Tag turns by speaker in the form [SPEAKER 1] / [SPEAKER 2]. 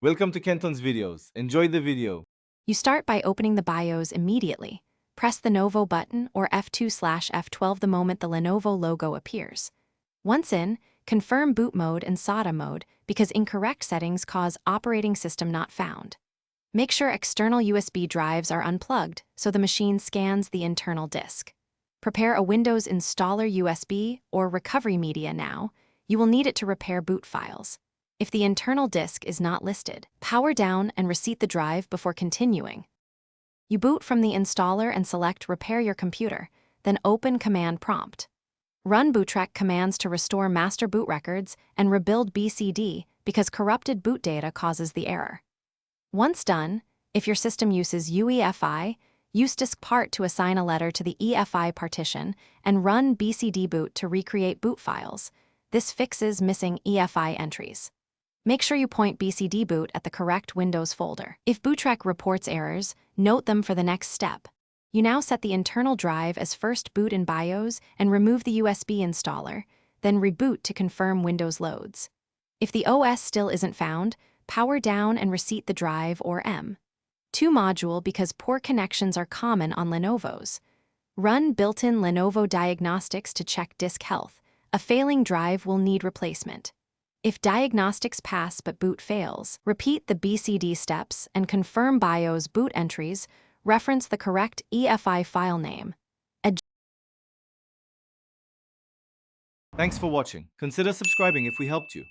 [SPEAKER 1] Welcome to Kenton's videos. Enjoy the video.
[SPEAKER 2] You start by opening the BIOS immediately. Press the Lenovo button or F2/F12 the moment the Lenovo logo appears. Once in, confirm boot mode and SATA mode because incorrect settings cause operating system not found. Make sure external USB drives are unplugged so the machine scans the internal disk. Prepare a Windows installer USB or recovery media now. You will need it to repair boot files. If the internal disk is not listed, power down and reset the drive before continuing. You boot from the installer and select Repair your computer, then open Command Prompt. Run bootrec commands to restore master boot records and rebuild BCD because corrupted boot data causes the error. Once done, if your system uses UEFI, use diskpart to assign a letter to the EFI partition and run BCD boot to recreate boot files. This fixes missing EFI entries. Make sure you point BCD boot at the correct Windows folder. If bootrec reports errors, note them for the next step. You now set the internal drive as first boot in BIOS and remove the USB installer, then reboot to confirm Windows loads. If the OS still isn't found, power down and reset the drive or M2 module because poor connections are common on Lenovos. Run built-in Lenovo diagnostics to check disk health. A failing drive will need replacement. If diagnostics pass but boot fails, repeat the BCD steps and confirm BIOS boot entries. Reference the correct EFI file name.
[SPEAKER 1] Thanks for watching. Consider subscribing if we helped you.